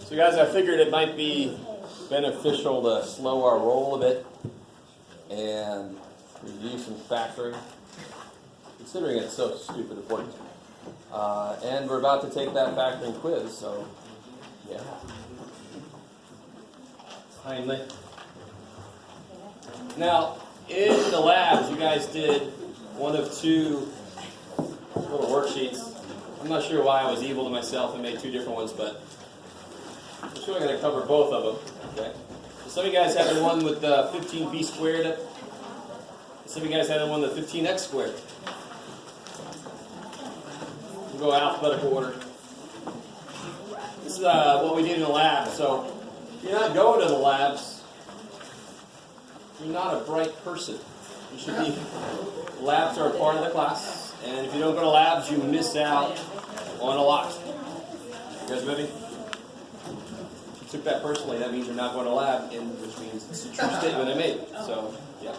So guys, I figured it might be beneficial to slow our roll a bit and review some factoring, considering it's so stupid important. And we're about to take that factoring quiz, so yeah. Finally. Now, in the labs, you guys did one of two little worksheets. I'm not sure why I was evil to myself and made two different ones, but I'm sure I'm going to cover both of them. Okay. So some of you guys had the one with 15b squared. Some of you guys had the one with 15x squared. We'll go alphabetical order. This is what we did in the lab. So if you're not going to the labs, you're not a bright person. You should be. Labs are a part of the class, and if you don't go to labs, you miss out on a lot. You guys with me? If you took that personally, that means you're not going to lab, which means it's a true statement I made. So, yeah.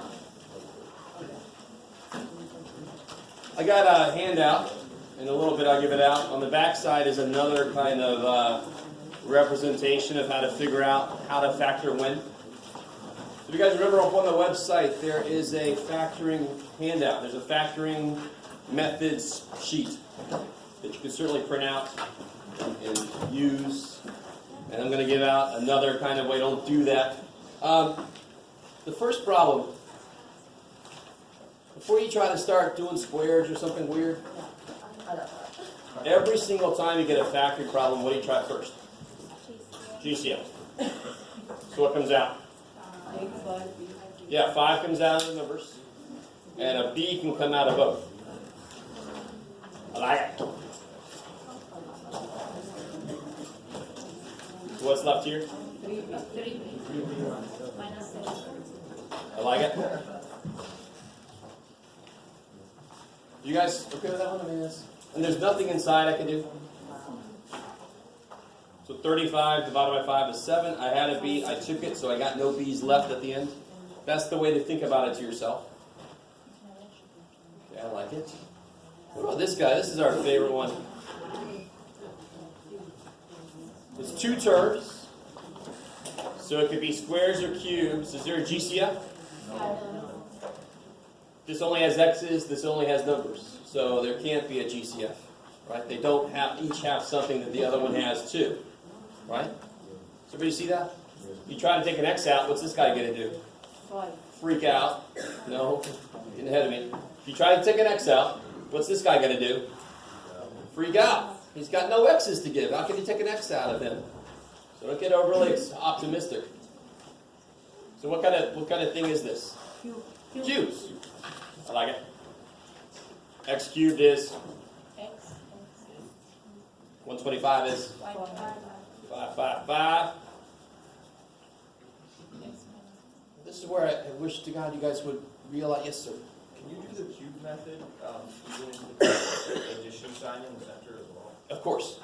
I got a handout. In a little bit, I'll give it out. On the back side is another kind of representation of how to figure out how to factor when. So if you guys remember, up on the website, there is a factoring handout. There's a factoring methods sheet that you can certainly print out and use. And I'm going to give out another kind of way to do that. The first problem, before you try to start doing squares or something weird, every single time you get a factoring problem, what do you try first? GCF. So what comes out? Yeah, 5 comes out of the numbers, and a B can come out of both. I like it. So what's left here? 3. I like it. You guys okay with that one? I mean, and there's nothing inside I can do. So 35 divided by 5 is 7. I had a B. I took it, so I got no B's left at the end. That's the way to think about it to yourself. Okay, I like it. What about this guy? This is our favorite one. It's 2 terms. So it could be squares or cubes. Is there a GCF? This only has x's. This only has numbers. So there can't be a GCF. Right? They don't each have something that the other one has too. Right? So everybody see that? You try to take an x out, what's this guy going to do? Freak out. No, getting ahead of me. If you try to take an x out, what's this guy going to do? Freak out. He's got no x's to give. How can you take an x out of him? So don't get overly optimistic. So what kind of thing is this? Cubes. I like it. X cubed is? 125 is? 555. This is where I wish to God you guys would realize. Yes, sir. Can you do the cube method using the addition sign in the center as well? Of course.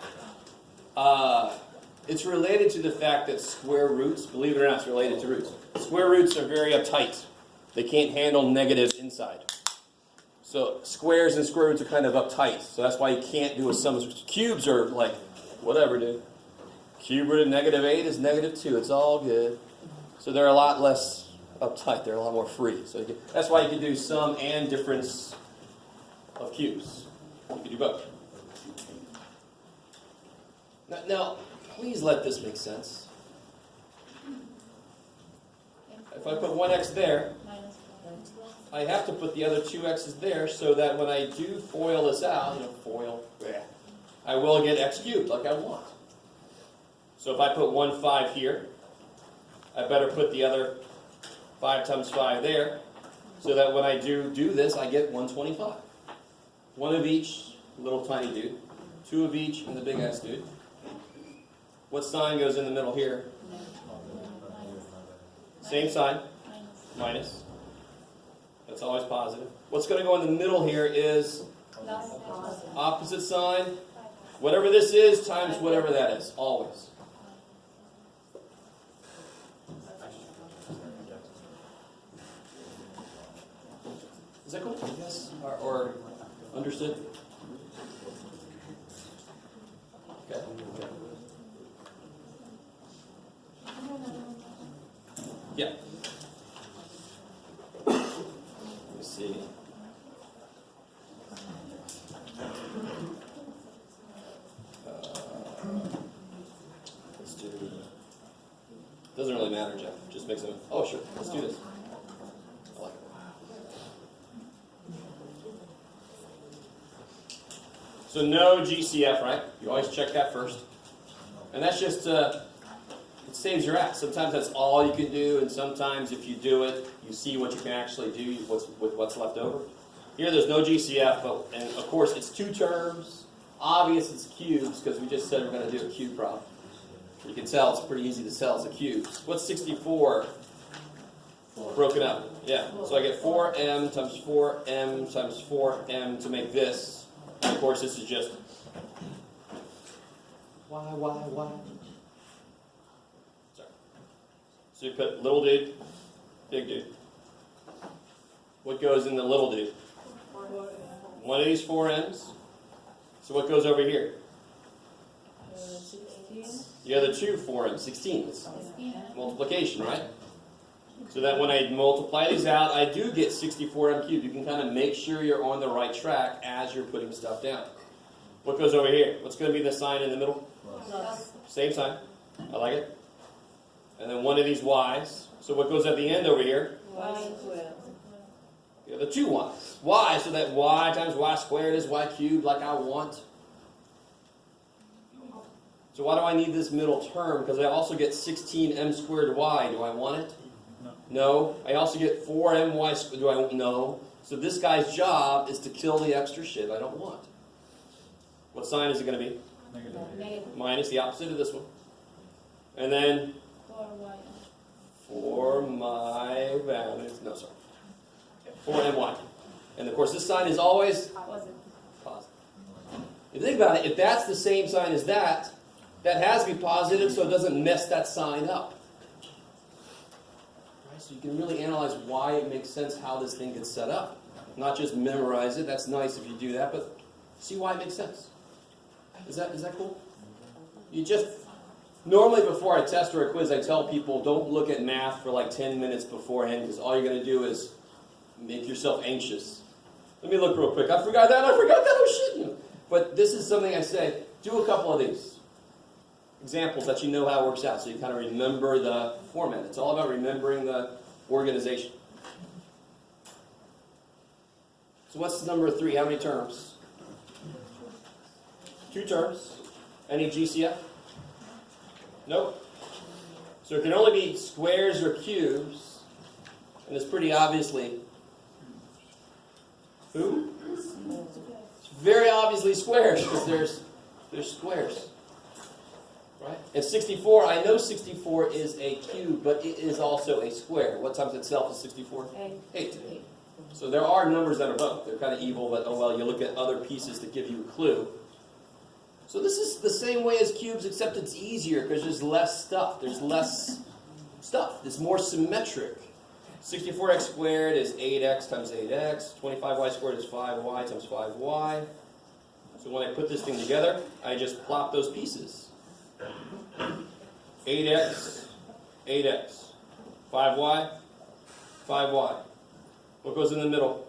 It's related to the fact that square roots, believe it or not, it's related to roots. Square roots are very uptight. They can't handle negative inside. So squares and square roots are kind of uptight. So that's why you can't do a sum of cubes are like, whatever, dude. Cube root of -8 is -2. It's all good. So they're a lot less uptight. They're a lot more free. So that's why you can do sum and difference of cubes. You can do both. Now, please let this make sense. If I put 1x there, I have to put the other 2 x's there so that when I do FOIL this out, I will get x cubed like I want. So if I put 1 5 here, I better put the other 5 times 5 there so that when I do this, I get 125. 1 of each, little tiny dude. 2 of each, and the big ass dude. What sign goes in the middle here? Same sign. Minus. That's always positive. What's going to go in the middle here is opposite sign. Whatever this is times whatever that is. Always. Is that cool? Yes. Or understood? Okay. Yeah. Let me see. Let's do. Doesn't really matter, Jeff. Just makes it. Oh, sure. Let's do this. I like it. So no GCF, right? You always check that first, and that's just it saves your ass. Sometimes that's all you can do, and sometimes if you do it, you see what you can actually do with what's left over. Here, there's no GCF, but and of course it's two terms. Obvious it's cubes because we just said we're going to do a cube problem. You can tell it's pretty easy to tell it's a cube. What's 64 broken up? Yeah, so I get 4m times 4m times 4m to make this. And of course, this is just y. Sorry. So you put little dude, big dude. What goes in the little dude? One of these 4m's. So what goes over here? 16. The other two 4m's, 16. It's multiplication, right? So that when I multiply these out, I do get 64m cubed. You can kind of make sure you're on the right track as you're putting stuff down. What goes over here? What's going to be the sign in the middle? Plus. Same sign. I like it. And then one of these y's. So what goes at the end over here? Y squared. The other two y's. Y, so that y times y squared is y cubed like I want. So why do I need this middle term? Because I also get 16m squared y. Do I want it? No. I also get 4my squared. Do I want? No. So this guy's job is to kill the extra shit I don't want. What sign is it going to be? Negative. Minus the opposite of this one. And then 4y. for my values. No, sorry. 4my. And of course, this sign is always Positive. positive. If you think about it, if that's the same sign as that, that has to be positive so it doesn't mess that sign up. Right? So you can really analyze why it makes sense how this thing gets set up. Not just memorize it. That's nice if you do that, but see why it makes sense. Is that cool? You just normally before I test or a quiz, I tell people don't look at math for like 10 minutes beforehand because all you're going to do is make yourself anxious. Let me look real quick. I forgot that. Oh shit! But this is something I say. Do a couple of these examples that you know how it works out, so you kind of remember the format. It's all about remembering the organization. So what's number 3? How many terms? 2 terms. Any GCF? Nope. So it can only be squares or cubes, and it's pretty obviously who? It's very obviously squares because there's squares. Right? And 64, I know 64 is a cube, but it is also a square. What times itself is 64? 8. So there are numbers that are both. They're kind of evil, but oh well, you look at other pieces to give you a clue. So this is the same way as cubes, except it's easier because there's less stuff. There's less stuff. It's more symmetric. 64x squared is 8x times 8x. 25y squared is 5y times 5y. So when I put this thing together, I just plop those pieces. 8x, 8x. 5y, 5y. What goes in the middle?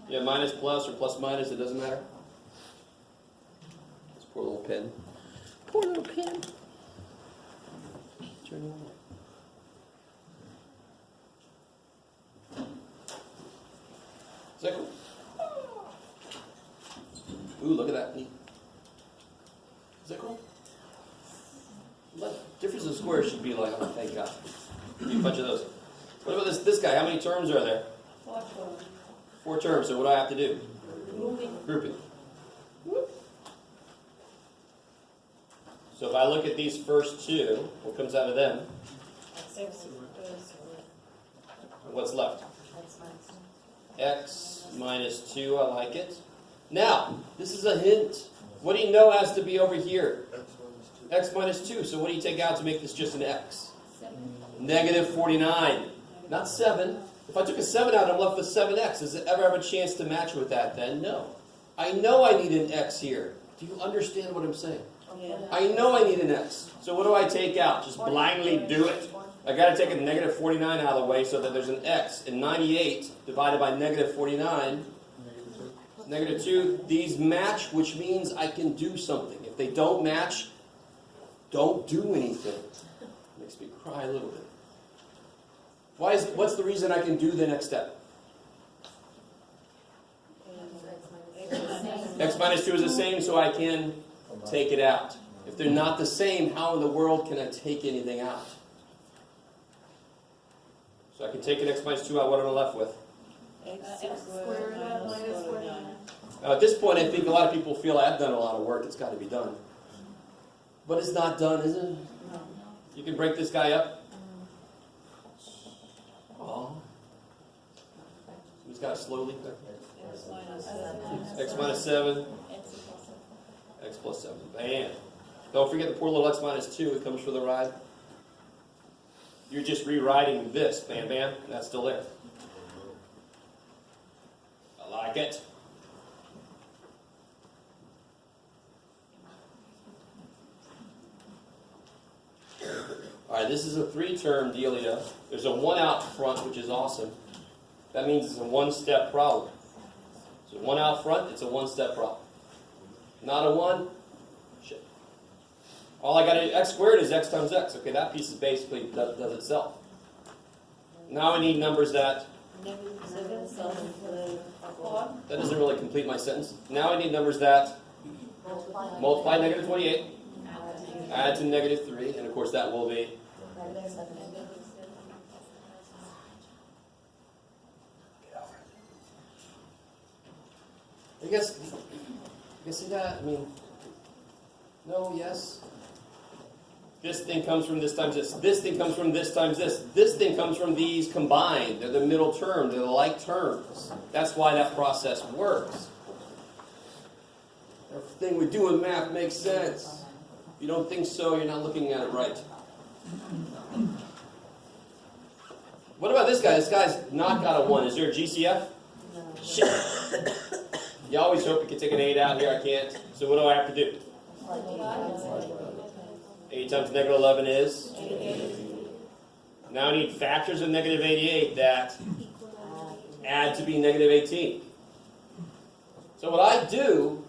Yeah, minus plus or plus minus, it doesn't matter. This poor little pen. Poor little pen. Turn it on. Is that cool? Ooh, look at that. Neat. Is that cool? Difference in squares should be like, oh, thank God. A bunch of those. What about this guy? How many terms are there? 4 terms. 4 terms, so what do I have to do? Grouping. Grouping. Whoop. So if I look at these first 2, what comes out of them? X. What's left? X minus 2, I like it. Now, this is a hint. What do you know has to be over here? X minus 2. So what do you take out to make this just an X? 7. Negative 49. Not 7. If I took a 7 out and I'm left with 7x, does it ever have a chance to match with that then? No. I know I need an x here. Do you understand what I'm saying? Yeah. I know I need an x. So what do I take out? Just blindly do it? I got to take a negative 49 out of the way so that there's an x. And 98 divided by negative 49, negative 2, these match, which means I can do something. If they don't match, don't do anything. Makes me cry a little bit. What's the reason I can do the next step? X minus 2 is the same, so I can take it out. If they're not the same, how in the world can I take anything out? So I can take an x minus 2 out. What am I left with? X squared minus 49. Now, at this point, I think a lot of people feel I've done a lot of work. It's got to be done. But it's not done, is it? You can break this guy up. Oh. Who's got it slowly? X minus 7. X minus 7. X plus 7. Bam. Don't forget the poor little x minus 2. It comes for the ride. You're just rewriting this. Bam, bam. That's still there. I like it. Alright, this is a 3-term dealio. There's a 1 out front, which is awesome. That means it's a 1-step problem. So 1 out front, it's a 1-step problem. Not a 1, shit. All I got to do, x squared is x times x. Okay, that piece is basically does itself. Now I need numbers that, Negative 7, 7 for the 4. that doesn't really complete my sentence. Now I need numbers that multiply negative 28, add to negative 3, and of course that will be I guess, you see that? I mean, no, yes. This thing comes from this times this. This thing comes from this times this. This thing comes from these combined. They're the middle term. They're the like terms. That's why that process works. Everything we do in math makes sense. If you don't think so, you're not looking at it right. What about this guy? This guy's not got a 1. Is there a GCF? No. Shit. You always hope you can take an 8 out here. I can't. So what do I have to do? 8 times negative 11 is? Now I need factors of negative 88 that add to be negative 18. So what I do,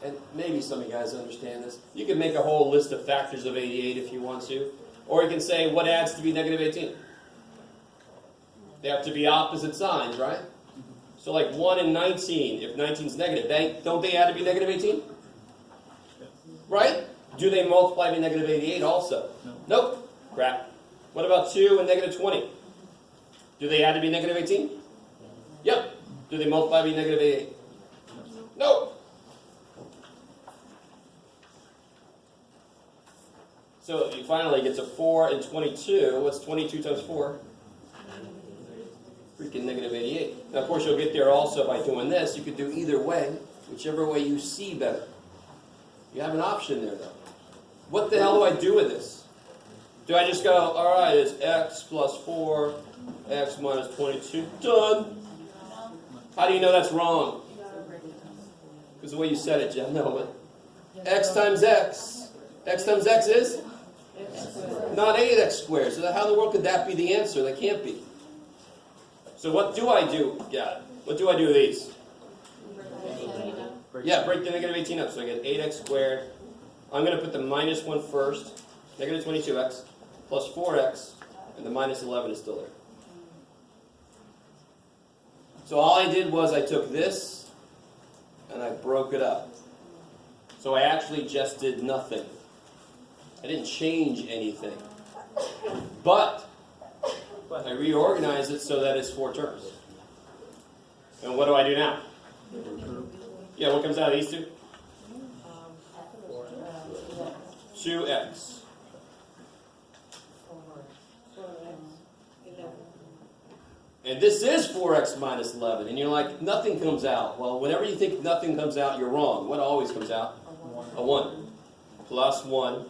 and maybe some of you guys understand this, you can make a whole list of factors of 88 if you want to. Or you can say, what adds to be negative 18? They have to be opposite signs, right? So like 1 and 19, if 19 is negative, don't they add to be negative 18? Right? Do they multiply to be negative 88 also? No. Nope. Crap. What about 2 and negative 20? Do they add to be negative 18? Yep. Do they multiply to be negative 88? Nope. So you finally get to 4 and 22. What's 22 times 4? Freaking negative 88. Now, of course, you'll get there also by doing this. You could do either way, whichever way you see better. You have an option there, though. What the hell do I do with this? Do I just go, all right, it's x plus 4, x minus 22, done? How do you know that's wrong? Because the way you said it, Jim. No, but x times x. X times x is? Not 8x squared. So how in the world could that be the answer? That can't be. So what do I do? Yeah, what do I do with these? Yeah, break the negative 18 up. So I get 8x squared. I'm going to put the minus 1 first. Negative 22x plus 4x. And the minus 11 is still there. So all I did was I took this and I broke it up. So I actually just did nothing. I didn't change anything. But I reorganized it so that it's 4 terms. And what do I do now? Yeah, what comes out of these two? 2x. And this is 4x minus 11. And you're like, nothing comes out. Well, whenever you think nothing comes out, you're wrong. What always comes out? A 1. Plus 1.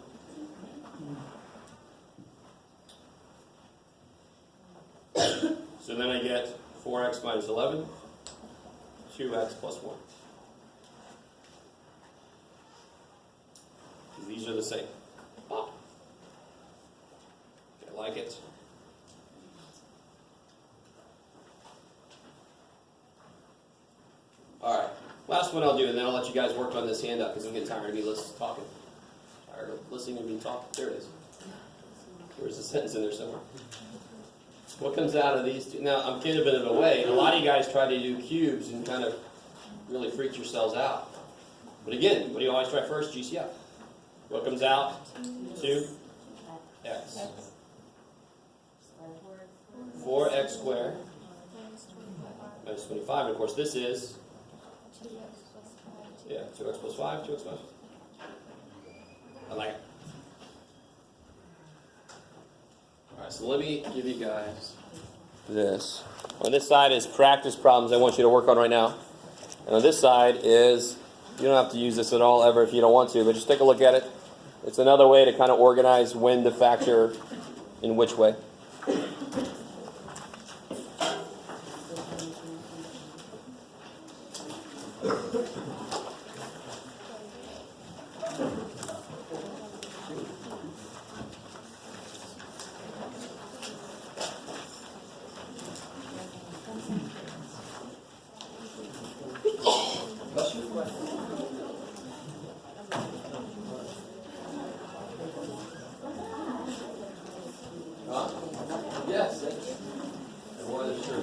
So So then I get 4x minus 11, 2x plus 1. These are the same. Oh. I like it. All right, last one I'll do, and then I'll let you guys work on this handout because I'm getting tired of me talking. Tired of listening to me talk. There it is. There's a sentence in there somewhere. What comes out of these two? Now, I'm getting a bit of a way. A lot of you guys try to do cubes and kind of really freak yourselves out. But again, what do you always try first? GCF. What comes out? 2x. 4x squared minus 25. And of course, this is 2x plus 5, 2x plus 5. I like it. Alright, so let me give you guys this. On this side is practice problems I want you to work on right now. And on this side is, you don't have to use this at all ever if you don't want to, but just take a look at it. It's another way to kind of organize when to factor in which way. Yes. And what is your